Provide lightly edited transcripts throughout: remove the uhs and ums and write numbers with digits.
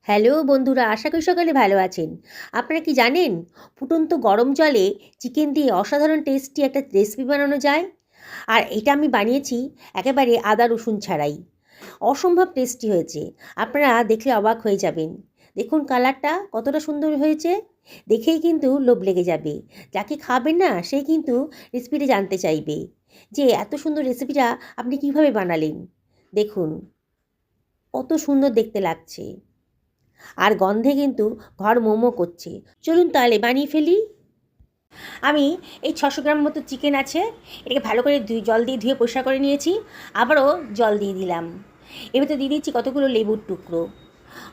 Hello বন্ধুরা, আশা করি সকালে ভালো আছেন। আপনারা কি জানেন ফুটন্ত গরম জলে চিকেন দিয়ে অসাধারণ টেস্টি একটা রেসিপি বানানো যায়? আর এটা আমি বানিয়েছি একেবারে আদা রসুন ছাড়াই। অসম্ভব টেস্টি হয়েছে। আপনারা দেখলে অবাক হয়ে যাবেন। দেখুন কালারটা কতটা সুন্দর হয়েছে। দেখেই কিন্তু লোভ লেগে যাবে। যাকে খাবেন না সে কিন্তু রেসিপিটা জানতে চাইবে যে এত সুন্দর রেসিপিটা আপনি কিভাবে বানালেন। দেখুন কত সুন্দর দেখতে লাগছে। আর গন্ধে কিন্তু ঘর মোমো করছে। চলুন তাহলে বানিয়ে ফেলি। আমি এই 600 গ্রাম মতো চিকেন আছে, এটাকে ভালো করে জল দিয়ে ধুয়ে পরিষ্কার করে নিয়েছি। আবারও জল দিয়ে দিলাম। এর ভেতরে দিয়ে দিচ্ছি কতগুলো লেবুর টুকরো।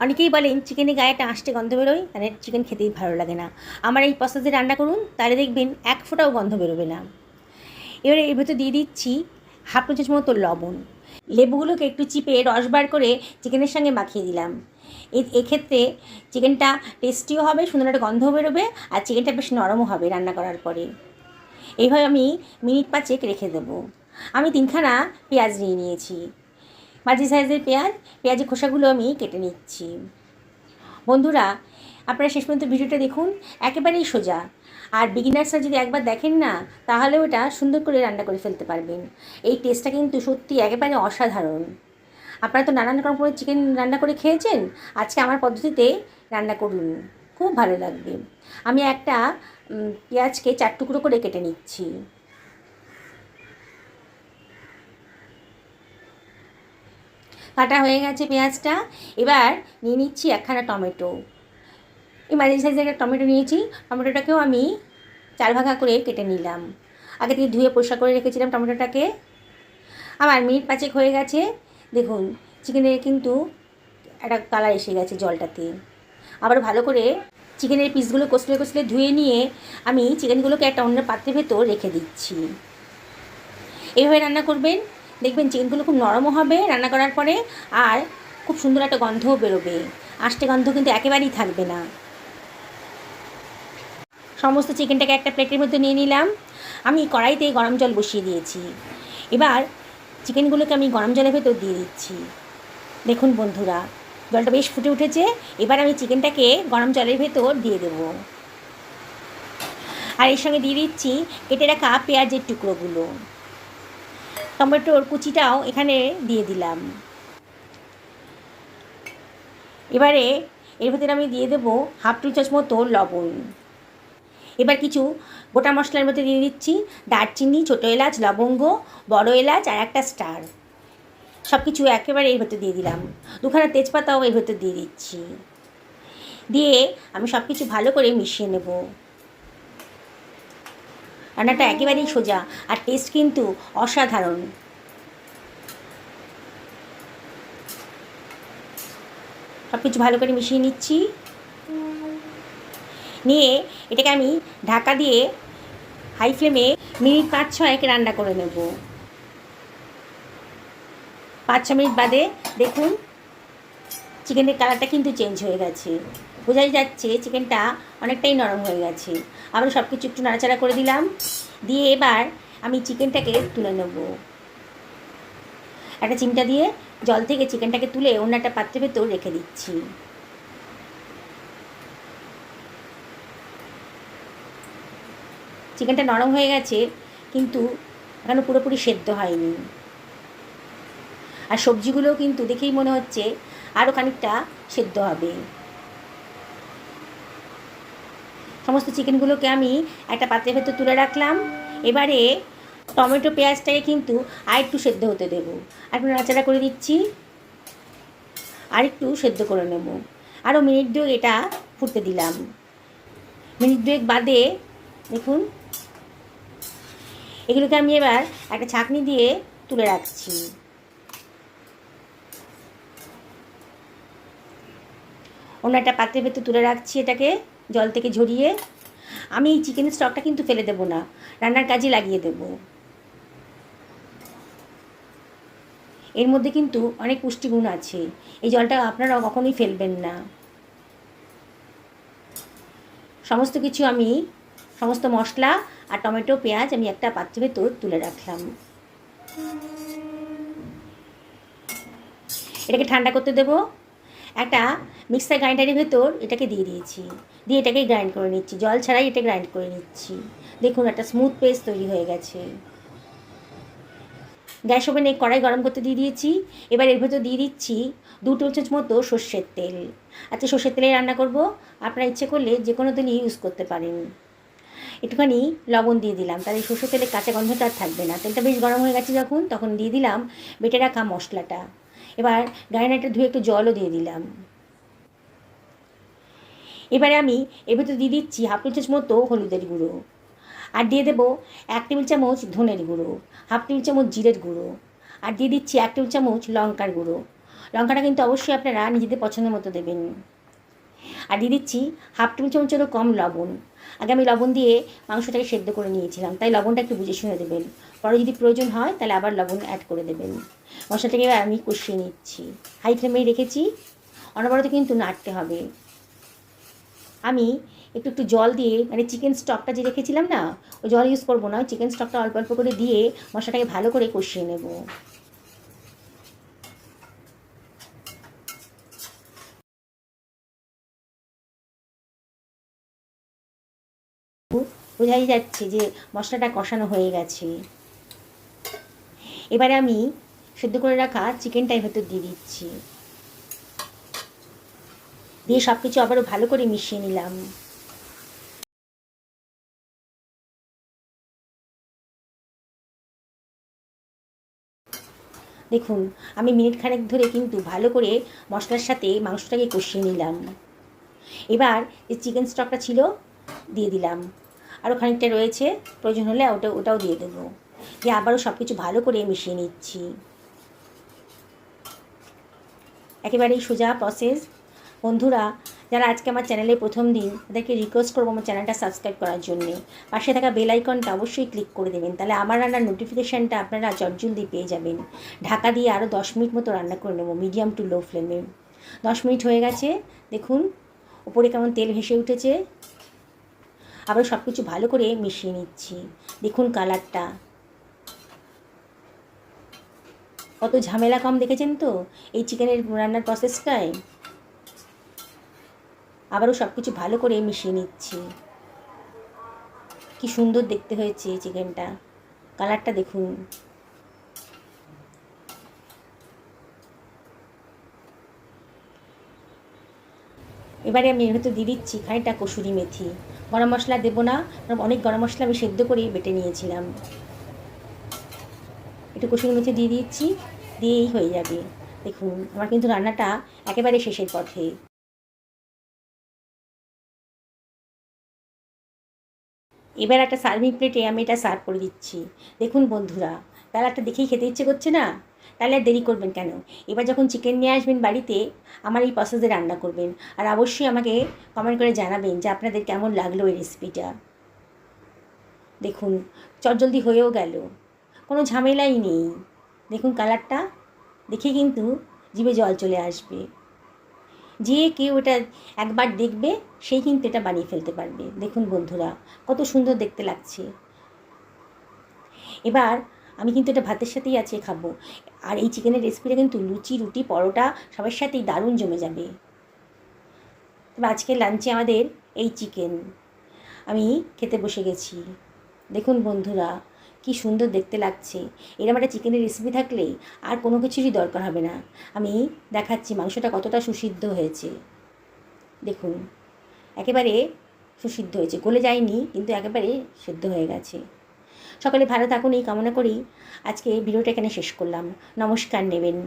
অনেকেই বলেন চিকেনের গায়ে একটা আষ্টে গন্ধ বেরোয়, তাহলে চিকেন খেতেই ভালো লাগে না। আমার এই প্রসেসে রান্না করুন, তাহলে দেখবেন এক ফোঁটাও গন্ধ বেরোবে না। এবারে এর ভেতরে দিয়ে দিচ্ছি হাফ চা চামচ মতো লবণ। লেবুগুলোকে একটু চিপে রস বার করে চিকেনের সঙ্গে মাখিয়ে দিলাম। এক্ষেত্রে চিকেনটা টেস্টিও হবে, সুন্দর একটা গন্ধও বেরোবে, আর চিকেনটা বেশ নরমও হবে রান্না করার পরে। এইভাবে আমি মিনিট 5 রেখে দেবো। আমি 3খানা পেঁয়াজ নিয়ে নিয়েছি, মাঝারি সাইজের পেঁয়াজের খোসাগুলো আমি কেটে নিচ্ছি। বন্ধুরা, আপনারা শেষ পর্যন্ত ভিডিওটা দেখুন, একেবারেই সোজা। আর বিগিনার্সরা যদি একবার দেখেন না, তাহলে ওটা সুন্দর করে রান্না করে ফেলতে পারবেন। এই টেস্টটা কিন্তু সত্যি একেবারে অসাধারণ। আপনারা তো নানান রকম করে চিকেন রান্না করে খেয়েছেন, আজকে আমার পদ্ধতিতে রান্না করুন, খুব ভালো লাগবে। আমি একটা পেঁয়াজকে 4 টুকরো করে কেটে নিচ্ছি। কাটা হয়ে গেছে পেঁয়াজটা। এবার নিয়ে নিচ্ছি একখানা টমেটো। এই মাঝারি সাইজের একটা টমেটো নিয়েছি। টমেটোটাকেও আমি 4 ভাগা করে কেটে নিলাম। আগে থেকে ধুয়ে পরিষ্কার করে রেখেছিলাম টমেটোটাকে। আমার মিনিট 5 হয়ে গেছে। দেখুন চিকেনের কিন্তু একটা কালার এসে গেছে জলটাতে। আবার ভালো করে চিকেনের পিসগুলো কষলে কষলে ধুয়ে নিয়ে আমি চিকেনগুলোকে একটা অন্য পাত্রের ভেতর রেখে দিচ্ছি। এইভাবে রান্না করবেন, দেখবেন চিকেনগুলো খুব নরমও হবে রান্না করার পরে, আর খুব সুন্দর একটা গন্ধও বেরোবে। আষ্টে গন্ধ কিন্তু একেবারেই থাকবে না। সমস্ত চিকেনটাকে একটা প্লেটের মধ্যে নিয়ে নিলাম। আমি কড়াইতে গরম জল বসিয়ে দিয়েছি। এবার চিকেনগুলোকে আমি গরম জলের ভেতর দিয়ে দিচ্ছি। দেখুন বন্ধুরা, জলটা বেশ ফুটে উঠেছে। এবার আমি চিকেনটাকে গরম জলের ভেতর দিয়ে দেব। আর এর সঙ্গে দিয়ে দিচ্ছি কেটে রাখা পেঁয়াজের টুকরোগুলো। টমেটোর কুচিটাও এখানে দিয়ে দিলাম। এবারে এর ভেতরে আমি দিয়ে দেবো হাফ টি চামচ মতো লবণ। এবার কিছু গোটা মশলার মধ্যে দিয়ে দিচ্ছি দারচিনি, ছোটো এলাচ, লবঙ্গ, বড় এলাচ আর একটা স্টার। সব কিছু একেবারে এর ভেতর দিয়ে দিলাম। 2খানা তেজপাতাও এর ভেতর দিয়ে দিচ্ছি। দিয়ে আমি সব কিছু ভালো করে মিশিয়ে নেব। রান্নাটা একেবারেই সোজা, আর টেস্ট কিন্তু অসাধারণ। সব কিছু ভালো করে মিশিয়ে নিচ্ছি। নিয়ে এটাকে আমি ঢাকা দিয়ে হাই ফ্লেমে মিনিট 5-6 রান্না করে নেব। 5-6 মিনিট বাদে দেখুন চিকেনের কালারটা কিন্তু চেঞ্জ হয়ে গেছে। বোঝাই যাচ্ছে চিকেনটা অনেকটাই নরম হয়ে গেছে। আবার সব কিছু একটু নাড়াচাড়া করে দিলাম। দিয়ে এবার আমি চিকেনটাকে তুলে নেব। একটা চিমটা দিয়ে জল থেকে চিকেনটাকে তুলে অন্য একটা পাত্রের ভেতর রেখে দিচ্ছি। চিকেনটা নরম হয়ে গেছে, কিন্তু এখনও পুরোপুরি সেদ্ধ হয়নি। আর সবজিগুলোও কিন্তু দেখেই মনে হচ্ছে আরও খানিকটা সেদ্ধ হবে। সমস্ত চিকেনগুলোকে আমি একটা পাত্রের ভেতর তুলে রাখলাম। এবারে টমেটো পেঁয়াজটাকে কিন্তু আর একটু সেদ্ধ হতে দেবো। আর একটু নাড়াচাড়া করে দিচ্ছি, আর একটু সেদ্ধ করে নেব। আরও মিনিট 2 এটা ফুটতে দিলাম। মিনিট 2 বাদে দেখুন এগুলোকে আমি এবার একটা ছাঁকনি দিয়ে তুলে রাখছি। অন্য একটা পাত্রের ভেতর তুলে রাখছি এটাকে জল থেকে ঝরিয়ে। আমি এই চিকেনের স্টকটা কিন্তু ফেলে দেবো না, রান্নার কাজে লাগিয়ে দেব। এর মধ্যে কিন্তু অনেক পুষ্টিগুণ আছে। এই জলটা আপনারা কখনোই ফেলবেন না। সমস্ত কিছু আমি সমস্ত মশলা আর টমেটো পেঁয়াজ আমি একটা পাত্রের ভেতর তুলে রাখলাম। এটাকে ঠান্ডা করতে দেব। একটা মিক্সার গ্রাইন্ডারের ভেতর এটাকে দিয়ে দিয়েছি, দিয়ে এটাকে গ্রাইন্ড করে নিচ্ছি, জল ছাড়াই এটা গ্রাইন্ড করে নিচ্ছি। দেখুন একটা স্মুথ পেস্ট তৈরি হয়ে গেছে। গ্যাস ওভেনে কড়াই গরম করতে দিয়ে দিয়েছি। এবার এর ভেতর দিয়ে দিচ্ছি 2 টেবিল চামচ মতো সর্ষের তেল। আচ্ছা, সর্ষের তেলে রান্না করব, আপনারা ইচ্ছে করলে যে কোনো তেলই ইউজ করতে পারেন। একটুখানি লবণ দিয়ে দিলাম, তাহলে সর্ষের তেলের কাঁচা গন্ধটা আর থাকবে না। তেলটা বেশ গরম হয়ে গেছে যখন, তখন দিয়ে দিলাম বেটে রাখা মশলাটা। এবার গ্রাইন্ডারটা ধুয়ে একটু জলও দিয়ে দিলাম। এবারে আমি এর ভেতর দিয়ে দিচ্ছি 1/2 টেবিল চামচ মতো হলুদের গুঁড়ো, আর দিয়ে দেবো 1 টেবিল চামচ ধনের গুঁড়ো, 1/2 টেবিল চামচ জিরের গুঁড়ো, আর দিয়ে দিচ্ছি 1 টেবিল চামচ লঙ্কার গুঁড়ো। লঙ্কাটা কিন্তু অবশ্যই আপনারা নিজেদের পছন্দের মতো দেবেন। আর দিয়ে দিচ্ছি 1/2 টেবিল চামচেরও কম লবণ। আগে আমি লবণ দিয়ে মাংসটাকে সেদ্ধ করে নিয়েছিলাম, তাই লবণটা একটু বুঝে শুনে দেবেন। পরে যদি প্রয়োজন হয় তাহলে আবার লবণ অ্যাড করে দেবেন। মশলাটাকে এবার আমি কষিয়ে নিচ্ছি, হাই ফ্লেমেই রেখেছি। অনবরত কিন্তু নাড়তে হবে। আমি একটু একটু জল দিয়ে, মানে চিকেন স্টকটা যে রেখেছিলাম না, ওই জল ইউজ করবো না, চিকেন স্টকটা অল্প অল্প করে দিয়ে মশলাটাকে ভালো করে কষিয়ে নেব। বোঝাই যাচ্ছে যে মশলাটা কষানো হয়ে গেছে। এবারে আমি সেদ্ধ করে রাখা চিকেনটাই ভেতর দিয়ে দিচ্ছি, দিয়ে সব কিছু আবারও ভালো করে মিশিয়ে নিলাম। দেখুন আমি মিনিট খানেক ধরে কিন্তু ভালো করে মশলার সাথে মাংসটাকে কষিয়ে নিলাম। এবার যে চিকেন স্টকটা ছিল দিয়ে দিলাম, আরও খানিকটা রয়েছে, প্রয়োজন হলে ওটাও দিয়ে দেবো। দিয়ে আবারও সব কিছু ভালো করে মিশিয়ে নিচ্ছি। একেবারেই সোজা প্রসেস। বন্ধুরা যারা আজকে আমার চ্যানেলে প্রথম দিন, তাদেরকে রিকোয়েস্ট করবো আমার চ্যানেলটা সাবস্ক্রাইব করার জন্যে। পাশে থাকা বেল আইকনটা অবশ্যই ক্লিক করে দেবেন, তাহলে আমার রান্নার নোটিফিকেশানটা আপনারা জলদি পেয়ে যাবেন। ঢাকা দিয়ে আরও 10 মিনিট মতো রান্না করে নেব মিডিয়াম টু লো ফ্লেমে। 10 মিনিট হয়ে গেছে, দেখুন উপরে কেমন তেল ভেসে উঠেছে। আবার সব কিছু ভালো করে মিশিয়ে নিচ্ছি। দেখুন কালারটা কত ঝামেলা কম, দেখেছেন তো এই চিকেনের রান্নার প্রসেসটায়। আবারও সব কিছু ভালো করে মিশিয়ে নিচ্ছি। কি সুন্দর দেখতে হয়েছে চিকেনটা, কালারটা দেখুন। এবারে আমি এর ভেতর দিয়ে দিচ্ছি খানিকটা কসুরি মেথি। গরম মশলা দেবো না, কারণ অনেক গরম মশলা আমি সেদ্ধ করে বেটে নিয়েছিলাম। একটু কসুরি মেথি দিয়ে দিচ্ছি, দিয়েই হয়ে যাবে। দেখুন আমার কিন্তু রান্নাটা একেবারে শেষের পথে। এবার একটা সার্ভিং প্লেটে আমি এটা সার্ভ করে দিচ্ছি। দেখুন বন্ধুরা, কালারটা দেখেই খেতে ইচ্ছে করছে না? তাহলে আর দেরি করবেন কেন? এবার যখন চিকেন নিয়ে আসবেন বাড়িতে, আমার এই প্রসেসে রান্না করবেন, আর অবশ্যই আমাকে কমেন্ট করে জানাবেন যে আপনাদের কেমন লাগলো এই রেসিপিটা। দেখুন চটজলদি হয়েও গেল, কোনো ঝামেলাই নেই। দেখুন কালারটা দেখে কিন্তু জিভে জল চলে আসবে। যে কেউ এটা একবার দেখবে সেই কিন্তু এটা বানিয়ে ফেলতে পারবে। দেখুন বন্ধুরা কত সুন্দর দেখতে লাগছে। এবার আমি কিন্তু এটা ভাতের সাথেই আজকে খাবো, আর এই চিকেনের রেসিপিটা কিন্তু লুচি, রুটি, পরোটা সবার সাথেই দারুণ জমে যাবে। তবে আজকে লাঞ্চে আমাদের এই চিকেন, আমি খেতে বসে গেছি। দেখুন বন্ধুরা কি সুন্দর দেখতে লাগছে। এরকম একটা চিকেনের রেসিপি থাকলে আর কোনো কিছুরই দরকার হবে না। আমি দেখাচ্ছি মাংসটা কতটা সুসিদ্ধ হয়েছে। দেখুন একেবারে সুসিদ্ধ হয়েছে, গলে যায়নি কিন্তু একেবারে সিদ্ধ হয়ে গেছে। সকলে ভালো থাকুন এই কামনা করেই আজকে ভিডিওটা এখানে শেষ করলাম। নমস্কার নেবেন।